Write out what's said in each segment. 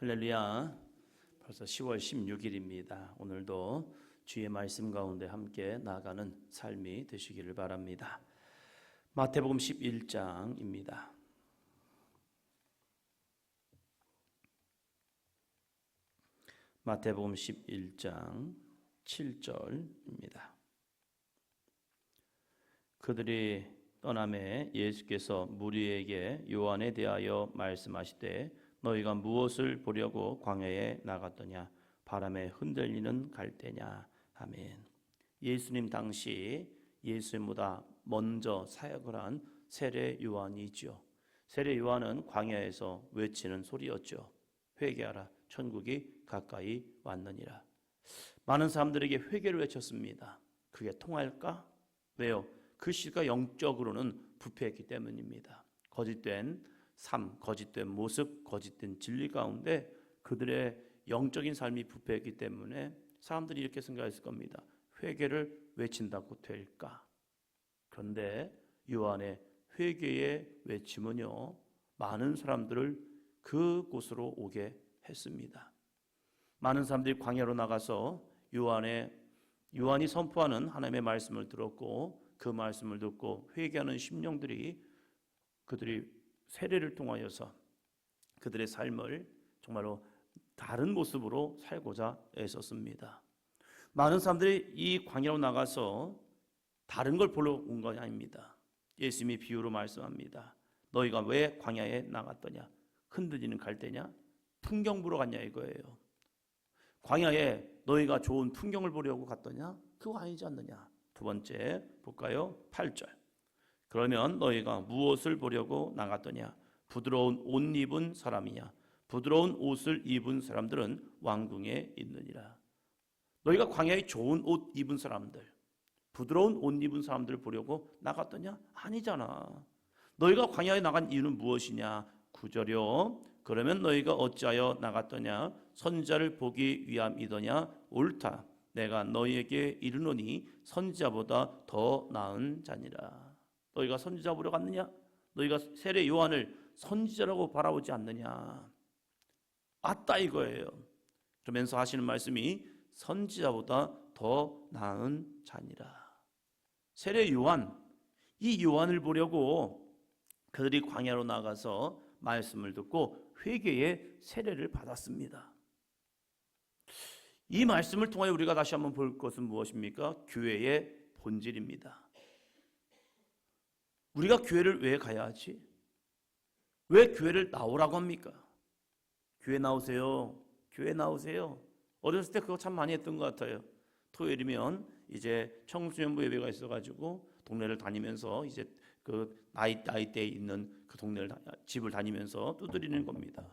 할렐루야. 벌써 10월 16일입니다. 오늘도 주의 말씀 가운데 함께 나아가는 삶이 되시기를 바랍니다. 마태복음 11장입니다. 마태복음 11장 7절입니다. 그들이 떠남에 예수께서 무리에게 요한에 대하여 말씀하시되 너희가 무엇을 보려고 광야에 나갔더냐? 바람에 흔들리는 갈대냐? 아멘. 예수님 당시 예수님보다 먼저 사역을 한 세례 요한이죠. 세례 요한은 광야에서 외치는 소리였죠. 회개하라, 천국이 가까이 왔느니라. 많은 사람들에게 회개를 외쳤습니다. 그게 통할까? 왜요? 그 시가 영적으로는 부패했기 때문입니다. 거짓된 삶, 거짓된 모습, 거짓된 진리 가운데 그들의 영적인 삶이 부패했기 때문에 사람들이 이렇게 생각했을 겁니다. 회개를 외친다고 될까? 그런데 요한의 회개의 외침은요, 많은 사람들을 그곳으로 오게 했습니다. 많은 사람들이 광야로 나가서 요한이 선포하는 하나님의 말씀을 들었고, 그 말씀을 듣고 회개하는 심령들이 그들이 세례를 통하여서 그들의 삶을 정말로 다른 모습으로 살고자 애썼습니다. 많은 사람들이 이 광야로 나가서 다른 걸 보러 온 건 아닙니다. 예수님이 비유로 말씀합니다. 너희가 왜 광야에 나갔더냐? 흔들리는 갈대냐? 풍경 보러 갔냐 이거예요. 광야에 너희가 좋은 풍경을 보려고 갔더냐? 그거 아니지 않느냐? 두 번째 볼까요? 8절. 그러면 너희가 무엇을 보려고 나갔더냐? 부드러운 옷 입은 사람이냐? 부드러운 옷을 입은 사람들은 왕궁에 있느니라. 너희가 광야에 좋은 옷 입은 사람들, 부드러운 옷 입은 사람들을 보려고 나갔더냐? 아니잖아. 너희가 광야에 나간 이유는 무엇이냐? 9절이요. 그러면 너희가 어찌하여 나갔더냐? 선지자를 보기 위함이더냐? 옳다. 내가 너희에게 이르노니 선지자보다 더 나은 자니라. 너희가 선지자 보러 갔느냐? 너희가 세례 요한을 선지자라고 바라보지 않느냐? 맞다 이거예요. 그러면서 하시는 말씀이 선지자보다 더 나은 자니라. 세례 요한, 이 요한을 보려고 그들이 광야로 나가서 말씀을 듣고 회개의 세례를 받았습니다. 이 말씀을 통하여 우리가 다시 한번 볼 것은 무엇입니까? 교회의 본질입니다. 우리가 교회를 왜 가야 하지? 왜 교회를 나오라고 합니까? 교회 나오세요. 교회 나오세요. 어렸을 때 그거 참 많이 했던 것 같아요. 토요일이면 이제 청소년부 예배가 있어가지고 동네를 다니면서 이제 그 나이대에 있는 그 동네를 집을 다니면서 두드리는 겁니다.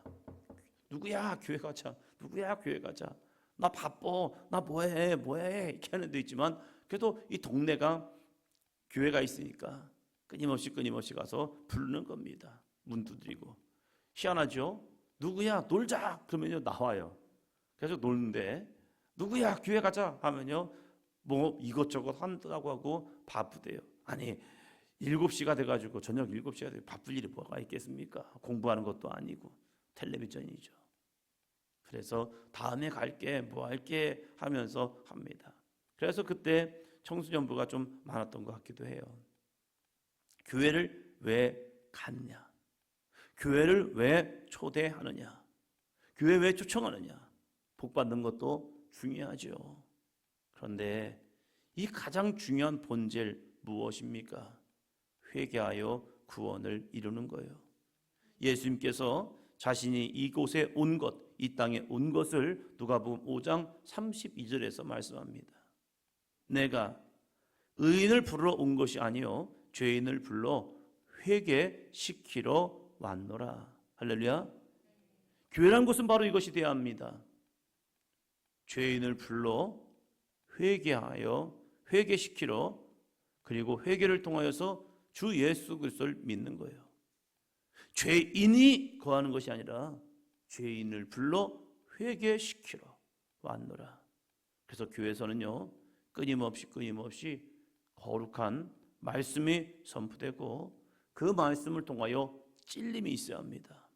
누구야 교회 가자. 누구야 교회 가자. 나 바빠. 나 뭐해 이렇게 하는 데 있지만 그래도 이 동네가 교회가 있으니까 끊임없이 가서 부르는 겁니다. 문 두드리고. 희한하죠? 누구야 놀자 그러면요 나와요. 그래서 노는데 누구야 교회 가자 하면요 뭐 이것저것 한다고 하고 바쁘대요. 아니 7시가 돼가지고 저녁 7시가 돼서 바쁠 일이 뭐가 있겠습니까? 공부하는 것도 아니고 텔레비전이죠. 그래서 다음에 갈게 뭐 할게 하면서 합니다. 그래서 그때 청소년부가 좀 많았던 것 같기도 해요. 교회를 왜 갔냐? 교회를 왜 초대하느냐? 교회 왜 초청하느냐? 복 받는 것도 중요하죠. 그런데 이 가장 중요한 본질 무엇입니까? 회개하여 구원을 이루는 거예요. 예수님께서 자신이 이곳에 온 것, 이 땅에 온 것을 누가복음 5장 32절에서 말씀합니다. 내가 의인을 부르러 온 것이 아니요 죄인을 불러 회개시키러 왔노라. 할렐루야. 교회란 것은 바로 이것이 되어야 합니다. 죄인을 불러 회개하여 회개시키러, 그리고 회개를 통하여서 주 예수 그리스도를 믿는 거예요. 죄인이 거하는 것이 아니라 죄인을 불러 회개시키러 왔노라. 그래서 교회에서는요 끊임없이 거룩한 말씀이 선포되고 그 말씀을 통하여 찔림이 있어야 합니다.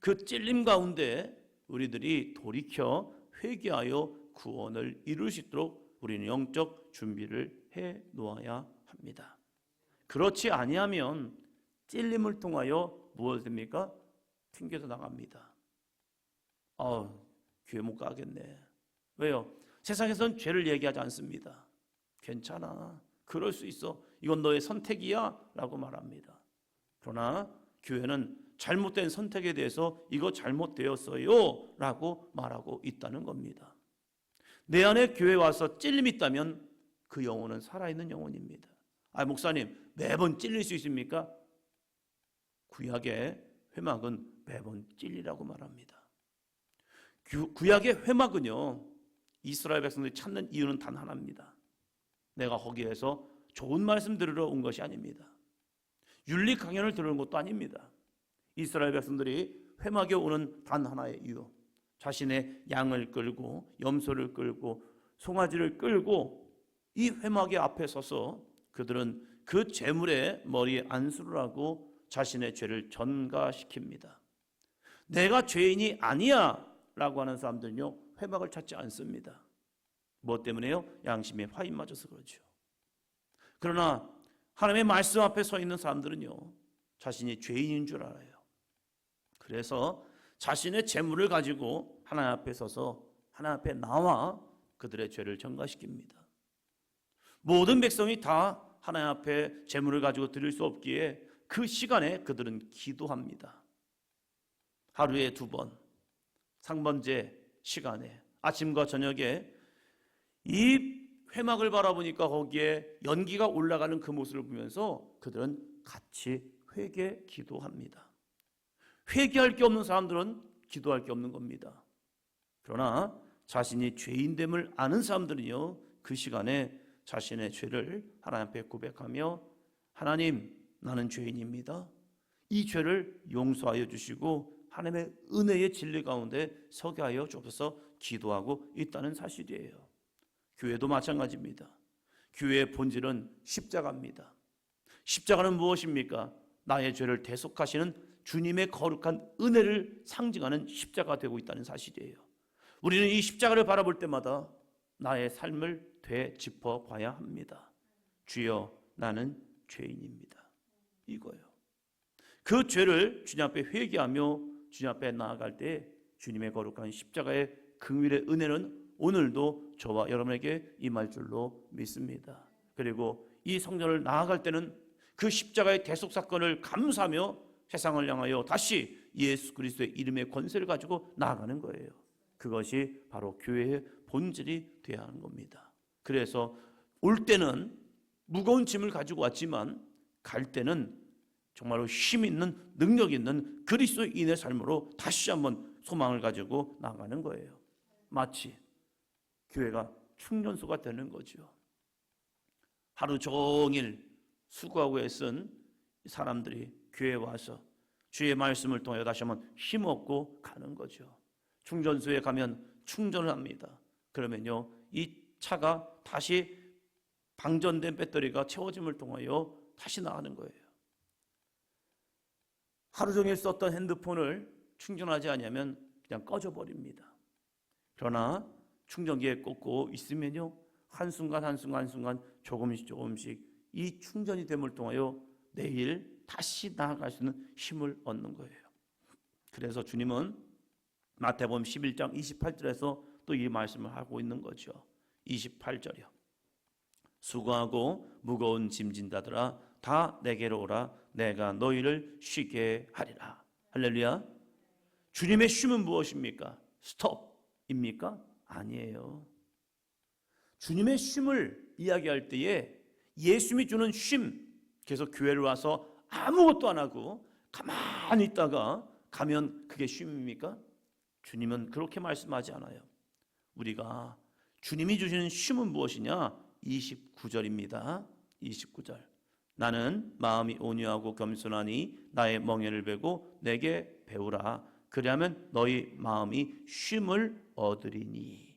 그 찔림 가운데 우리들이 돌이켜 회개하여 구원을 이룰 수 있도록 우리는 영적 준비를 해 놓아야 합니다. 그렇지 아니하면 찔림을 통하여 무엇이 됩니까? 튕겨서 나갑니다. 교회 못 가겠네. 왜요? 세상에선 죄를 얘기하지 않습니다. 괜찮아, 그럴 수 있어, 이건 너의 선택이야 라고 말합니다. 그러나 교회는 잘못된 선택에 대해서 이거 잘못되었어요 라고 말하고 있다는 겁니다. 내 안에 교회에 와서 찔림이 있다면 그 영혼은 살아있는 영혼입니다. 목사님, 매번 찔릴 수 있습니까? 구약의 회막은 매번 찔리라고 말합니다. 구약의 회막은요, 이스라엘 백성들이 찾는 이유는 단 하나입니다. 내가 거기에서 좋은 말씀 들으러 온 것이 아닙니다. 윤리 강연을 들으는 것도 아닙니다. 이스라엘 백성들이 회막에 오는 단 하나의 이유, 자신의 양을 끌고 염소를 끌고 송아지를 끌고 이 회막의 앞에 서서 그들은 그 제물의 머리에 안수를 하고 자신의 죄를 전가시킵니다. 내가 죄인이 아니야 라고 하는 사람들은요, 회막을 찾지 않습니다. 무엇 때문에요? 양심에 화인 맞아서 그렇죠. 그러나 하나님의 말씀 앞에 서 있는 사람들은요, 자신이 죄인인 줄 알아요. 그래서 자신의 재물을 가지고 하나님 앞에 서서 하나님 앞에 나와 그들의 죄를 전가시킵니다. 모든 백성이 다 하나님 앞에 재물을 가지고 드릴 수 없기에 그 시간에 그들은 기도합니다. 하루에 2번, 상번제 시간에 아침과 저녁에 이 회막을 바라보니까 거기에 연기가 올라가는 그 모습을 보면서 그들은 같이 회개 기도합니다. 회개할 게 없는 사람들은 기도할 게 없는 겁니다. 그러나 자신이 죄인됨을 아는 사람들은요, 그 시간에 자신의 죄를 하나님 앞에 고백하며, 하나님, 나는 죄인입니다. 이 죄를 용서하여 주시고 하나님의 은혜의 진리 가운데 서게 하여 주옵소서 기도하고 있다는 사실이에요. 교회도 마찬가지입니다. 교회의 본질은 십자가입니다. 십자가는 무엇입니까? 나의 죄를 대속하시는 주님의 거룩한 은혜를 상징하는 십자가가 되고 있다는 사실이에요. 우리는 이 십자가를 바라볼 때마다 나의 삶을 되짚어 봐야 합니다. 주여, 나는 죄인입니다. 이거예요. 그 죄를 주님 앞에 회개하며 주님 앞에 나아갈 때 주님의 거룩한 십자가의 긍휼의 은혜는 오늘도 저와 여러분에게 임할 줄로 믿습니다. 그리고 이 성전을 나아갈 때는 그 십자가의 대속 사건을 감사하며 세상을 향하여 다시 예수 그리스도의 이름의 권세를 가지고 나아가는 거예요. 그것이 바로 교회의 본질이 되어야 하는 겁니다. 그래서 올 때는 무거운 짐을 가지고 왔지만 갈 때는 정말로 힘 있는, 능력 있는 그리스도인의 삶으로 다시 한번 소망을 가지고 나가는 거예요. 마치 교회가 충전소가 되는 거죠. 하루 종일 수고하고 애쓴 사람들이 교회에 와서 주의 말씀을 통하여 다시 한번 힘없고 가는 거죠. 충전소에 가면 충전을 합니다. 그러면요, 이 차가 다시 방전된 배터리가 채워짐을 통하여 다시 나가는 거예요. 하루 종일 썼던 핸드폰을 충전하지 않으면 그냥 꺼져버립니다. 그러나 충전기에 꽂고 있으면요, 한순간 조금씩 이 충전이 됨을 통하여 내일 다시 나아갈 수 있는 힘을 얻는 거예요. 그래서 주님은 마태복음 11장 28절에서 또 이 말씀을 하고 있는 거죠. 28절이요. 수고하고 무거운 짐진 자들아 다 내게로 오라. 내가 너희를 쉬게 하리라. 할렐루야. 주님의 쉼은 무엇입니까? 스톱입니까? 아니에요. 주님의 쉼을 이야기할 때에 예수님이 주는 쉼, 그래서 교회를 와서 아무것도 안 하고 가만히 있다가 가면 그게 쉼입니까? 주님은 그렇게 말씀하지 않아요. 우리가 주님이 주시는 쉼은 무엇이냐? 29절입니다. 29절. 나는 마음이 온유하고 겸손하니 나의 멍에를 베고 내게 배우라. 그리하면 너희 마음이 쉼을 얻으리니.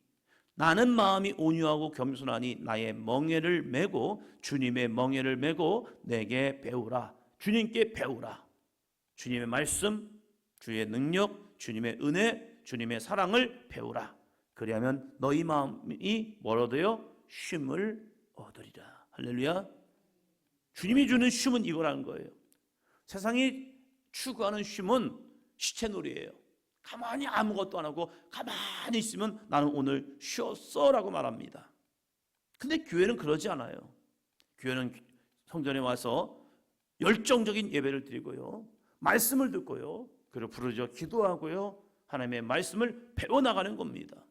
나는 마음이 온유하고 겸손하니 나의 멍에를 메고, 주님의 멍에를 메고 내게 배우라. 주님께 배우라. 주님의 말씀, 주의 능력, 주님의 은혜, 주님의 사랑을 배우라. 그리하면 너희 마음이 뭐로도요? 쉼을 얻으리라. 할렐루야. 주님이 주는 쉼은 이거라는 거예요. 세상이 추구하는 쉼은 시체놀이예요. 가만히 아무것도 안 하고 가만히 있으면 나는 오늘 쉬었어 라고 말합니다. 근데 교회는 그러지 않아요. 교회는 성전에 와서 열정적인 예배를 드리고요, 말씀을 듣고요, 그리고 부르짖어 기도하고요, 하나님의 말씀을 배워나가는 겁니다.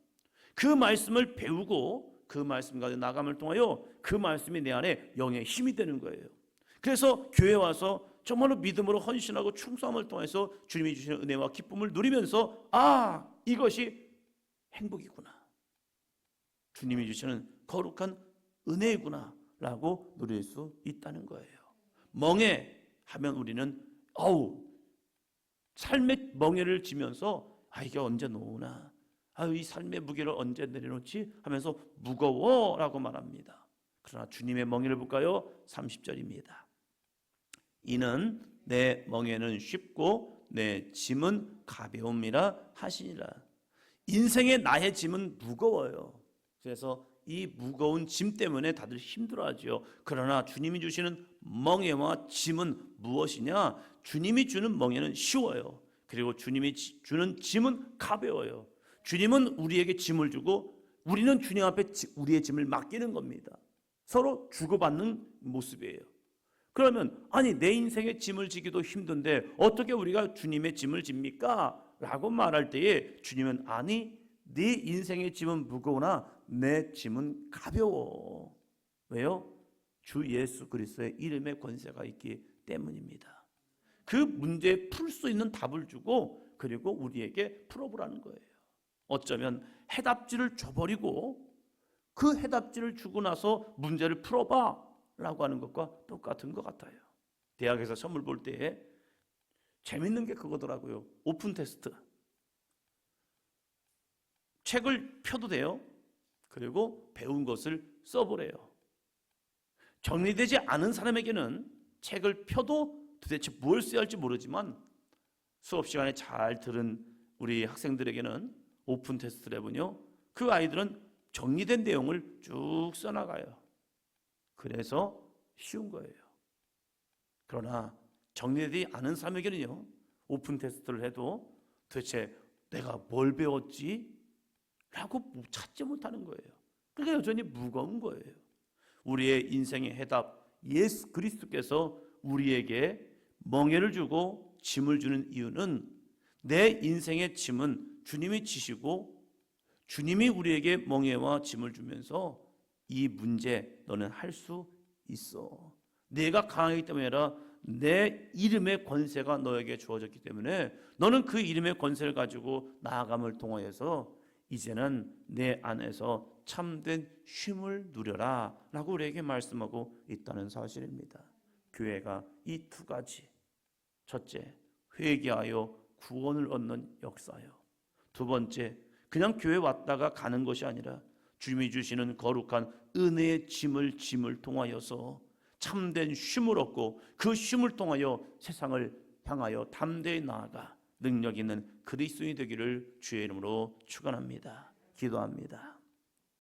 그 말씀을 배우고 그 말씀 가지고 나감을 통하여 그 말씀이 내 안에 영의 힘이 되는 거예요. 그래서 교회 와서 정말로 믿음으로 헌신하고 충성함을 통해서 주님이 주시는 은혜와 기쁨을 누리면서 이것이 행복이구나, 주님이 주시는 거룩한 은혜구나 라고 누릴 수 있다는 거예요. 멍해하면 우리는 삶의 멍해를 지면서 이게 언제 놓으나, 이 삶의 무게를 언제 내려놓지 하면서 무거워라고 말합니다. 그러나 주님의 멍에를 볼까요? 30절입니다. 이는 내 멍에는 쉽고 내 짐은 가벼움이라 하시니라. 인생의 나의 짐은 무거워요. 그래서 이 무거운 짐 때문에 다들 힘들어하죠. 그러나 주님이 주시는 멍에와 짐은 무엇이냐? 주님이 주는 멍에는 쉬워요. 그리고 주님이 주는 짐은 가벼워요. 주님은 우리에게 짐을 주고 우리는 주님 앞에 우리의 짐을 맡기는 겁니다. 서로 주고받는 모습이에요. 그러면 내 인생의 짐을 지기도 힘든데 어떻게 우리가 주님의 짐을 집니까? 라고 말할 때에 주님은 네 인생의 짐은 무거우나 내 짐은 가벼워. 왜요? 주 예수 그리스도의 이름의 권세가 있기 때문입니다. 그 문제에 풀 수 있는 답을 주고 그리고 우리에게 풀어보라는 거예요. 어쩌면 해답지를 줘버리고 그 해답지를 주고 나서 문제를 풀어봐 라고 하는 것과 똑같은 것 같아요. 대학에서 시험을 볼 때 재밌는 게 그거더라고요. 오픈 테스트. 책을 펴도 돼요. 그리고 배운 것을 써보래요. 정리되지 않은 사람에게는 책을 펴도 도대체 뭘 써야 할지 모르지만 수업 시간에 잘 들은 우리 학생들에게는 오픈 테스트를 해보뇨, 그 아이들은 정리된 내용을 쭉 써나가요. 그래서 쉬운 거예요. 그러나 정리되지 않은 사람에게는요, 오픈 테스트를 해도 도대체 내가 뭘 배웠지? 라고 찾지 못하는 거예요. 그러니까 여전히 무거운 거예요. 우리의 인생의 해답 예수 그리스도께서 우리에게 멍에를 주고 짐을 주는 이유는 내 인생의 짐은 주님이 지시고 주님이 우리에게 멍에와 짐을 주면서 이 문제 너는 할 수 있어. 내가 강하기 때문에 아니라 내 이름의 권세가 너에게 주어졌기 때문에 너는 그 이름의 권세를 가지고 나아감을 통하여서 이제는 내 안에서 참된 쉼을 누려라 라고 우리에게 말씀하고 있다는 사실입니다. 교회가 이 두 가지, 첫째, 회개하여 구원을 얻는 역사요. 두 번째, 그냥 교회 왔다가 가는 것이 아니라 주님이 주시는 거룩한 은혜의 짐을 통하여서 참된 쉼을 얻고 그 쉼을 통하여 세상을 향하여 담대히 나아가 능력 있는 그리스도인이 되기를 주의 이름으로 축원합니다. 기도합니다.